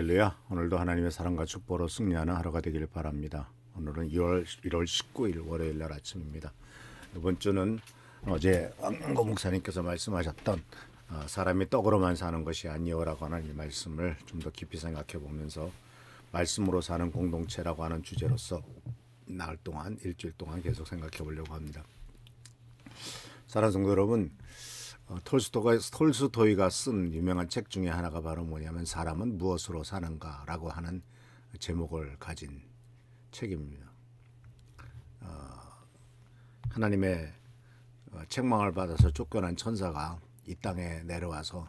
할렐루야. 오늘도 하나님의 사랑과 축복으로 승리하는 하루가 되기를 바랍니다. 오늘은 1월 19일 월요일 날 아침입니다. 이번 주는 어제 안고 목사님께서 말씀하셨던 사람이 떡으로만 사는 것이 아니오라고 하는 이 말씀을 좀 더 깊이 생각해 보면서 말씀으로 사는 공동체라고 하는 주제로서 나흘 동안 일주일 동안 계속 생각해 보려고 합니다. 사랑하는 성도 여러분, 톨스토이가 쓴 유명한 책 중에 하나가 바로 뭐냐면 사람은 무엇으로 사는가라고 하는 제목을 가진 책입니다. 하나님의 책망을 받아서 쫓겨난 천사가 이 땅에 내려와서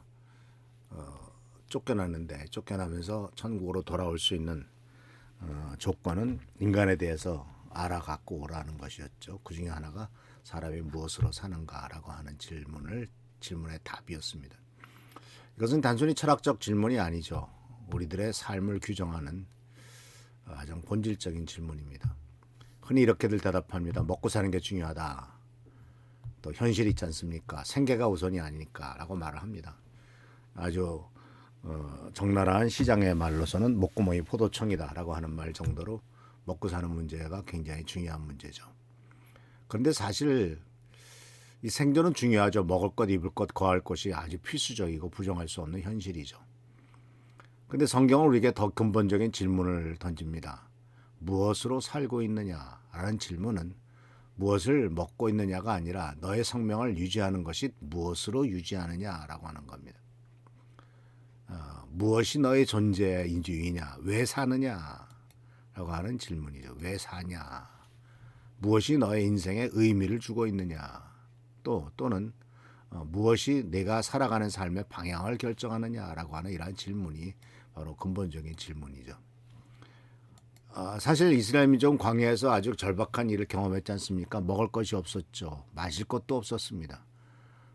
쫓겨나면서 천국으로 돌아올 수 있는 조건은 인간에 대해서 알아갖고 오라는 것이었죠. 그 중에 하나가 사람이 무엇으로 사는가라고 하는 질문의 답이었습니다. 이것은 단순히 철학적 질문이 아니죠. 우리들의 삶을 규정하는 가장 본질적인 질문입니다. 흔히 이렇게들 대답합니다. 먹고 사는 게 중요하다. 또 현실이 있지 않습니까? 생계가 우선이 아니니까 라고 말을 합니다. 아주 적나라한 시장의 말로서는 목구멍이 포도청이다 라고 하는 말 정도로 먹고 사는 문제가 굉장히 중요한 문제죠. 그런데 사실 이 생존은 중요하죠. 먹을 것, 입을 것, 거할 것이 아주 필수적이고 부정할 수 없는 현실이죠. 그런데 성경은 우리에게 더 근본적인 질문을 던집니다. 무엇으로 살고 있느냐라는 질문은 무엇을 먹고 있느냐가 아니라 너의 생명을 유지하는 것이 무엇으로 유지하느냐라고 하는 겁니다. 무엇이 너의 존재의 이유이냐, 왜 사느냐라고 하는 질문이죠. 왜 사냐, 무엇이 너의 인생에 의미를 주고 있느냐, 또는 무엇이 내가 살아가는 삶의 방향을 결정하느냐라고 하는 이러한 질문이 바로 근본적인 질문이죠. 사실 이스라엘 민족은 광야에서 아주 절박한 일을 경험했지 않습니까? 먹을 것이 없었죠. 마실 것도 없었습니다.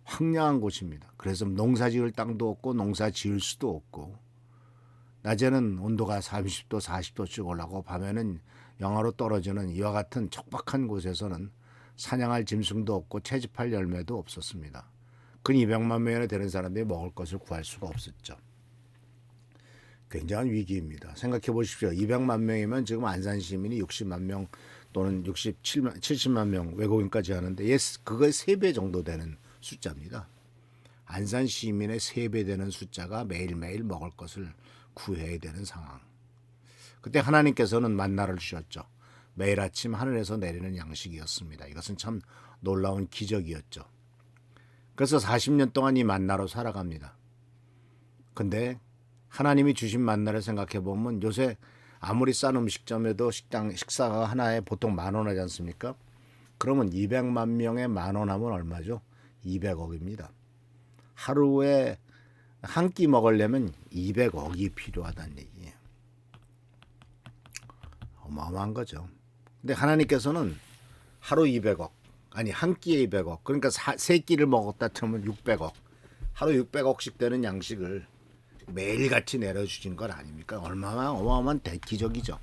황량한 곳입니다. 그래서 농사 지을 땅도 없고 농사 지을 수도 없고, 낮에는 온도가 30도 40도씩 올라가고 밤에는 영하로 떨어지는 이와 같은 척박한 곳에서는 사냥할 짐승도 없고 채집할 열매도 없었습니다. 근 200만 명이나 되는 사람들이 먹을 것을 구할 수가 없었죠. 굉장한 위기입니다. 생각해 보십시오. 200만 명이면 지금 안산 시민이 60만 명 또는 70만 명 외국인까지 하는데 그거의 3배 정도 되는 숫자입니다. 안산 시민의 3배 되는 숫자가 매일매일 먹을 것을 구해야 되는 상황. 그때 하나님께서는 만나를 주셨죠. 매일 아침 하늘에서 내리는 양식이었습니다. 이것은 참 놀라운 기적이었죠. 그래서 40년 동안 이 만나로 살아갑니다. 근데 하나님이 주신 만나를 생각해 보면 요새 아무리 싼 음식점에도 식사가 하나에 보통 10,000원 하지 않습니까? 그러면 200만 명에 10,000원 하면 얼마죠? 200억입니다. 하루에 한 끼 먹으려면 200억이 필요하다는 얘기예요. 어마어마한 거죠. 근데 하나님께서는 하루 200억, 아니 한 끼에 200억, 그러니까 세 끼를 먹었다 치면 600억, 하루 600억씩 되는 양식을 매일같이 내려주신 것 아닙니까? 얼마나 어마어마한 대기적이죠.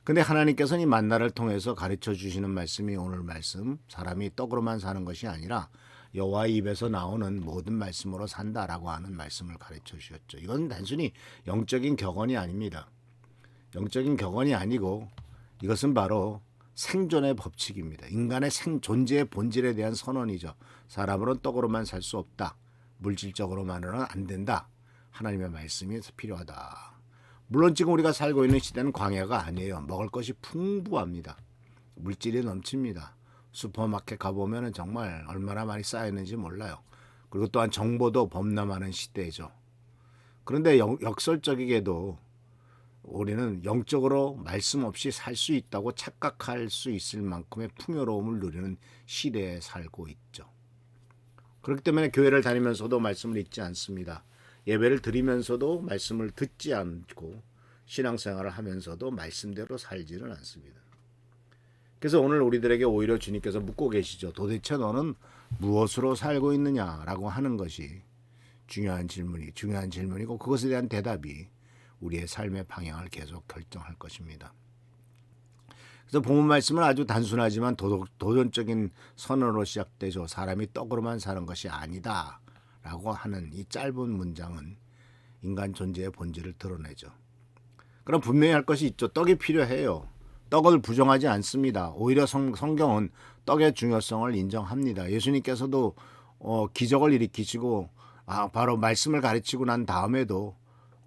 근데 하나님께서는 이 만나를 통해서 가르쳐 주시는 말씀이 오늘 말씀, 사람이 떡으로만 사는 것이 아니라 여호와의 입에서 나오는 모든 말씀으로 산다라고 하는 말씀을 가르쳐 주셨죠. 이건 단순히 영적인 격언이 아닙니다. 영적인 격언이 아니고 이것은 바로 생존의 법칙입니다. 인간의 존재의 본질에 대한 선언이죠. 사람으로는 떡으로만 살 수 없다. 물질적으로만은 안 된다. 하나님의 말씀이 필요하다. 물론 지금 우리가 살고 있는 시대는 광야가 아니에요. 먹을 것이 풍부합니다. 물질이 넘칩니다. 슈퍼마켓 가보면 정말 얼마나 많이 쌓여있는지 몰라요. 그리고 또한 정보도 범람하는 시대죠. 그런데 역설적이게도 우리는 영적으로 말씀 없이 살 수 있다고 착각할 수 있을 만큼의 풍요로움을 누리는 시대에 살고 있죠. 그렇기 때문에 교회를 다니면서도 말씀을 읽지 않습니다. 예배를 드리면서도 말씀을 듣지 않고 신앙생활을 하면서도 말씀대로 살지는 않습니다. 그래서 오늘 우리들에게 오히려 주님께서 묻고 계시죠. 도대체 너는 무엇으로 살고 있느냐라고 하는 것이 중요한 질문이고 그것에 대한 대답이 우리의 삶의 방향을 계속 결정할 것입니다. 그래서 본문 말씀은 아주 단순하지만 도전적인 선언으로 시작되죠. 사람이 떡으로만 사는 것이 아니다 라고 하는 이 짧은 문장은 인간 존재의 본질을 드러내죠. 그럼 분명히 할 것이 있죠. 떡이 필요해요. 떡을 부정하지 않습니다. 오히려 성경은 떡의 중요성을 인정합니다. 예수님께서도 기적을 일으키시고 바로 말씀을 가르치고 난 다음에도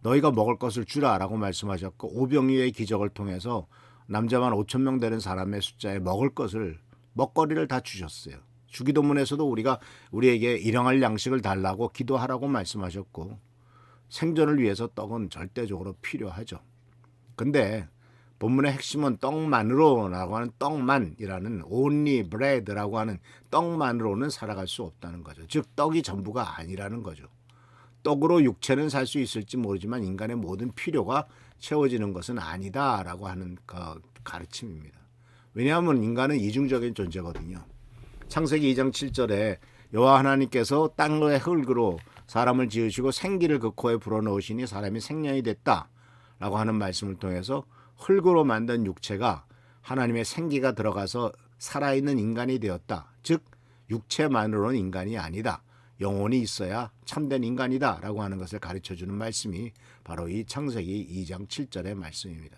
너희가 먹을 것을 주라라고 말씀하셨고 오병이의 기적을 통해서 남자만 5천 명 되는 사람의 숫자에 먹을 것을 먹거리를 다 주셨어요. 주기도문에서도 우리에게 일용할 양식을 달라고 기도하라고 말씀하셨고 생존을 위해서 떡은 절대적으로 필요하죠. 근데 본문의 핵심은 떡만으로라고 하는 떡만이라는 only bread라고 하는 떡만으로는 살아갈 수 없다는 거죠. 즉 떡이 전부가 아니라는 거죠. 떡으로 육체는 살 수 있을지 모르지만 인간의 모든 필요가 채워지는 것은 아니다라고 하는 가르침입니다. 왜냐하면 인간은 이중적인 존재거든요. 창세기 2장 7절에 여호와 하나님께서 땅의 흙으로 사람을 지으시고 생기를 그 코에 불어넣으시니 사람이 생명이 됐다라고 하는 말씀을 통해서 흙으로 만든 육체가 하나님의 생기가 들어가서 살아있는 인간이 되었다. 즉 육체만으로는 인간이 아니다. 영혼이 있어야 참된 인간이다 라고 하는 것을 가르쳐주는 말씀이 바로 이 창세기 2장 7절의 말씀입니다.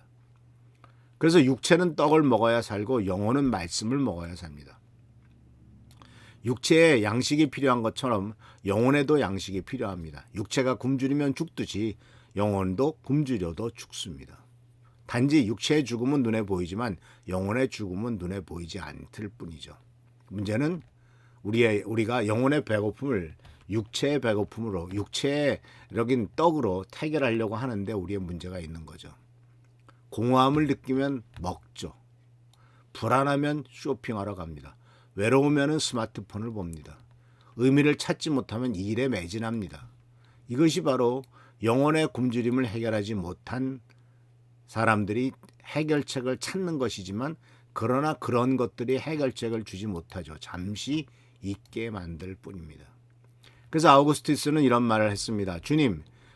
그래서 육체는 떡을 먹어야 살고 영혼은 말씀을 먹어야 삽니다. 육체에 양식이 필요한 것처럼 영혼에도 양식이 필요합니다. 육체가 굶주리면 죽듯이 영혼도 굶주려도 죽습니다. 단지 육체의 죽음은 눈에 보이지만 영혼의 죽음은 눈에 보이지 않을 뿐이죠. 문제는 우리가 영혼의 배고픔을 육체의 배고픔으로 육체의 이런 떡으로 해결하려고 하는데 우리의 문제가 있는 거죠. 공허함을 느끼면 먹죠. 불안하면 쇼핑하러 갑니다. 외로우면 스마트폰을 봅니다. 의미를 찾지 못하면 일에 매진합니다. 이것이 바로 영혼의 굶주림을 해결하지 못한 사람들이 해결책을 찾는 것이지만 그러나 그런 것들이 해결책을 주지 못하죠. 잠시 있게 만들 뿐입니다. 그래서 아우구스티스는 이런 말을 했습니다.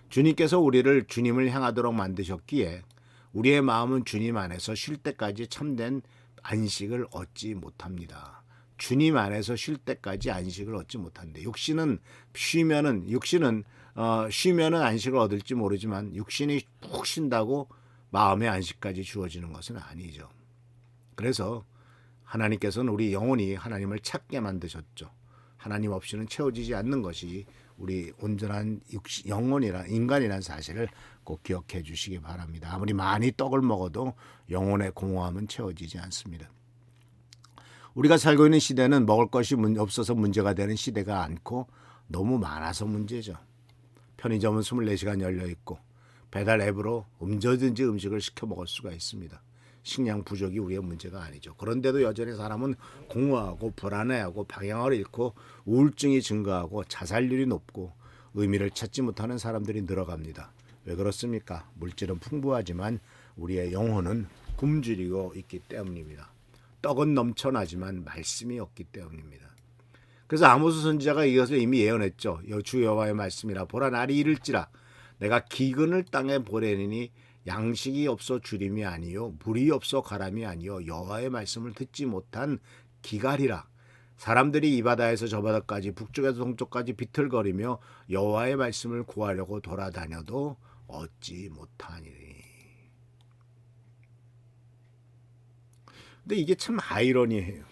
주님께서 우리를 주님을 향하도록 만드셨기에 우리의 마음은 주님 안에서 쉴 때까지 참된 안식을 얻지 못합니다. 주님 안에서 쉴 때까지 안식을 얻지 못한대. 육신은 쉬면은 안식을 얻을지 모르지만 육신이 푹 쉰다고 마음의 안식까지 주어지는 것은 아니죠. 그래서 하나님께서는 우리 영혼이 하나님을 찾게 만드셨죠. 하나님 없이는 채워지지 않는 것이 우리 온전한 인간이라는 사실을 꼭 기억해 주시기 바랍니다. 아무리 많이 떡을 먹어도 영혼의 공허함은 채워지지 않습니다. 우리가 살고 있는 시대는 먹을 것이 없어서 문제가 되는 시대가 않고 너무 많아서 문제죠. 편의점은 24시간 열려 있고 배달 앱으로 언제든지 음식을 시켜 먹을 수가 있습니다. 식량 부족이 우리의 문제가 아니죠. 그런데도 여전히 사람은 공허하고 불안해하고 방향을 잃고 우울증이 증가하고 자살률이 높고 의미를 찾지 못하는 사람들이 늘어갑니다. 왜 그렇습니까? 물질은 풍부하지만 우리의 영혼은 굶주리고 있기 때문입니다. 떡은 넘쳐나지만 말씀이 없기 때문입니다. 그래서 아모스 선지자가 이것을 이미 예언했죠. 주 여호와의 말씀이라 보라 날이 이를지라 내가 기근을 땅에 보내리니 양식이 없어 주림이 아니요 물이 없어 가람이 아니요 여호와의 말씀을 듣지 못한 기갈이라. 사람들이 이 바다에서 저 바다까지 북쪽에서 동쪽까지 비틀거리며 여호와의 말씀을 구하려고 돌아다녀도 얻지 못하니리. 근데 이게 참 아이러니해요.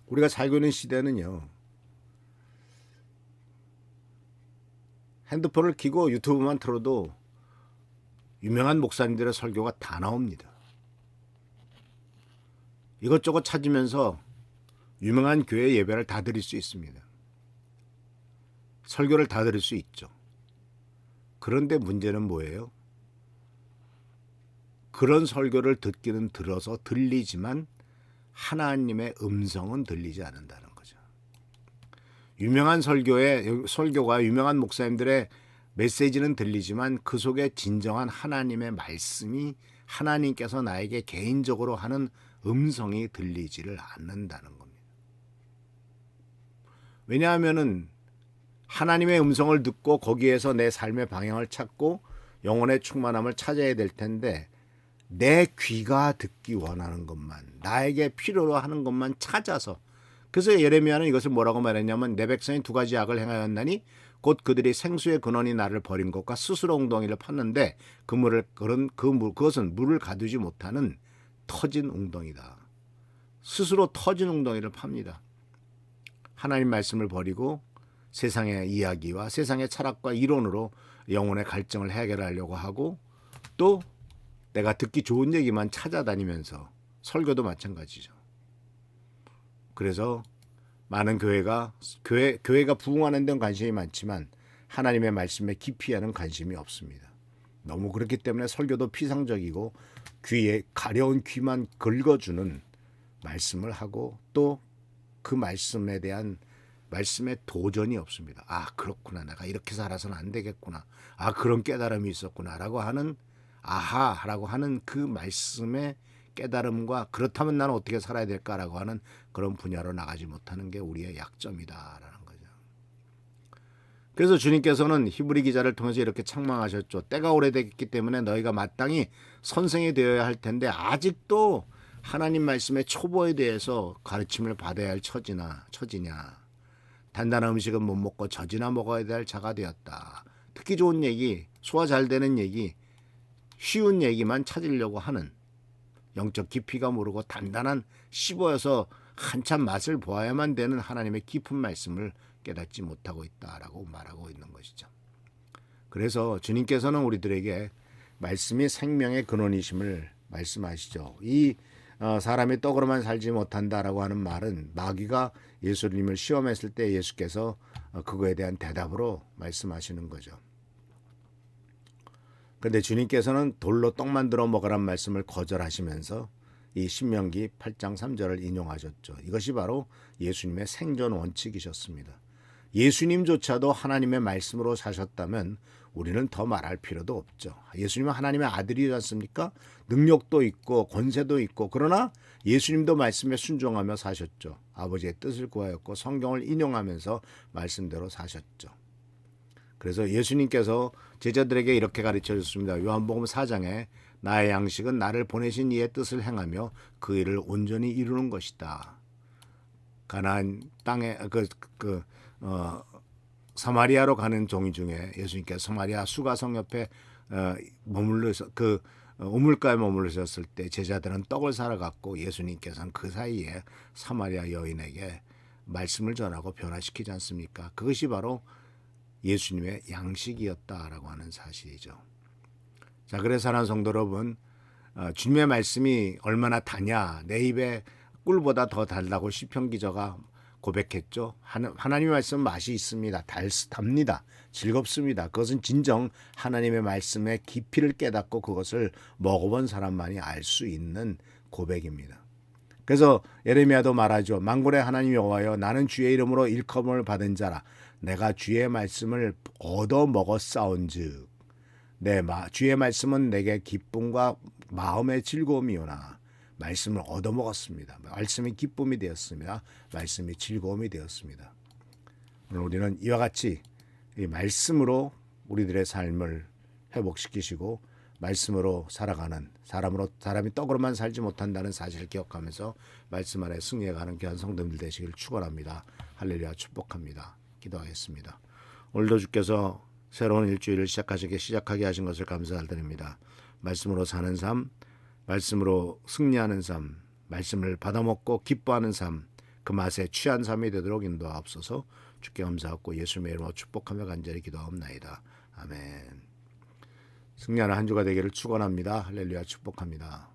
우리가 살고 있는 시대는요. 핸드폰을 켜고 유튜브만 틀어도 유명한 목사님들의 설교가 다 나옵니다. 이것저것 찾으면서 유명한 교회 예배를 다 드릴 수 있습니다. 설교를 다 들을 수 있죠. 그런데 문제는 뭐예요? 그런 설교를 듣기는 들어서 들리지만 하나님의 음성은 들리지 않는다는 거죠. 유명한 설교가 유명한 목사님들의 메시지는 들리지만 그 속에 진정한 하나님의 말씀이 하나님께서 나에게 개인적으로 하는 음성이 들리지를 않는다는 겁니다. 왜냐하면은 하나님의 음성을 듣고 거기에서 내 삶의 방향을 찾고 영혼의 충만함을 찾아야 될 텐데 내 귀가 듣기 원하는 것만 나에게 필요로 하는 것만 찾아서 그래서 예레미야는 이것을 뭐라고 말했냐면 내 백성이 두 가지 악을 행하였나니 곧 그들이 생수의 근원이 나를 버린 것과 스스로 웅덩이를 팠는데 그것은 물을 가두지 못하는 터진 웅덩이다. 스스로 터진 웅덩이를 팝니다. 하나님 말씀을 버리고 세상의 이야기와 세상의 철학과 이론으로 영혼의 갈증을 해결하려고 하고, 또 내가 듣기 좋은 얘기만 찾아다니면서, 설교도 마찬가지죠. 그래서 많은 교회가 부흥하는 데는 관심이 많지만 하나님의 말씀에 깊이하는 관심이 없습니다. 너무 그렇기 때문에 설교도 피상적이고 귀에 가려운 귀만 긁어주는 말씀을 하고, 또 그 말씀에 대한 말씀에 도전이 없습니다. 아, 그렇구나. 내가 이렇게 살아서는 안 되겠구나. 아, 그런 깨달음이 있었구나. 라고 하는, 아하라고 하는 그 말씀의 깨달음과, 그렇다면 나는 어떻게 살아야 될까라고 하는 그런 분야로 나가지 못하는 게 우리의 약점이다라는 거죠. 그래서 주님께서는 히브리 기자를 통해서 이렇게 책망하셨죠. 때가 오래됐기 때문에 너희가 마땅히 선생이 되어야 할 텐데 아직도 하나님 말씀의 초보에 대해서 가르침을 받아야 할 처지냐. 단단한 음식은 못 먹고 젖이나 먹어야 될 자가 되었다. 듣기 좋은 얘기, 소화 잘 되는 얘기, 쉬운 얘기만 찾으려고 하는, 영적 깊이가 모르고 단단한 씹어서 한참 맛을 보아야만 되는 하나님의 깊은 말씀을 깨닫지 못하고 있다라고 말하고 있는 것이죠. 그래서 주님께서는 우리들에게 말씀이 생명의 근원이심을 말씀하시죠. 이 사람이 떡으로만 살지 못한다라고 하는 말은 마귀가 예수님을 시험했을 때 예수께서 그거에 대한 대답으로 말씀하시는 거죠. 그런데 주님께서는 돌로 떡 만들어 먹으란 말씀을 거절하시면서 이 신명기 8장 3절을 인용하셨죠. 이것이 바로 예수님의 생존 원칙이셨습니다. 예수님조차도 하나님의 말씀으로 사셨다면 우리는 더 말할 필요도 없죠. 예수님은 하나님의 아들이지 않습니까? 능력도 있고 권세도 있고, 그러나 예수님도 말씀에 순종하며 사셨죠. 아버지의 뜻을 구하였고 성경을 인용하면서 말씀대로 사셨죠. 그래서 예수님께서 제자들에게 이렇게 가르쳐 줬습니다. 요한복음 4장에 나의 양식은 나를 보내신 이의 뜻을 행하며 그 일을 온전히 이루는 것이다. 가나안 땅에 사마리아로 가는 종이 중에 예수님께서 사마리아 수가성 옆에 머물러서 우물가에 머물르셨을 때 제자들은 떡을 사러 갔고, 예수님께서는 그 사이에 사마리아 여인에게 말씀을 전하고 변화시키지 않습니까? 그것이 바로 예수님의 양식이었다라고 하는 사실이죠. 자, 그래서 사랑하는 성도 여러분, 주님의 말씀이 얼마나 다냐, 내 입에 꿀보다 더 달다고 시편 기자가 고백했죠. 하나님의 말씀은 맛이 있습니다. 답니다. 즐겁습니다. 그것은 진정 하나님의 말씀의 깊이를 깨닫고 그것을 먹어본 사람만이 알 수 있는 고백입니다. 그래서 예레미야도 말하죠. 만군의 하나님 여호와여, 나는 주의 이름으로 일컬음을 받은 자라. 내가 주의 말씀을 얻어 먹었사온즉 주의 말씀은 내게 기쁨과 마음의 즐거움이오나. 말씀을 얻어먹었습니다. 말씀이 기쁨이 되었습니다. 말씀이 즐거움이 되었습니다. 오늘 우리는 이와 같이 이 말씀으로 우리들의 삶을 회복시키시고 말씀으로 살아가는, 사람이 떡으로만 살지 못한다는 사실을 기억하면서 말씀 안에 승리해가는 귀한 성도들 되시길 축원합니다. 할렐루야, 축복합니다. 기도하겠습니다. 오늘도 주께서 새로운 일주일을 시작하게 하신 것을 감사드립니다. 말씀으로 사는 삶, 말씀으로 승리하는 삶, 말씀을 받아먹고 기뻐하는 삶, 그 맛에 취한 삶이 되도록 인도하옵소서. 주께 감사하고 예수님의 이름으로 축복하며 간절히 기도하옵나이다. 아멘. 승리하는 한 주가 되기를 축원합니다. 할렐루야, 축복합니다.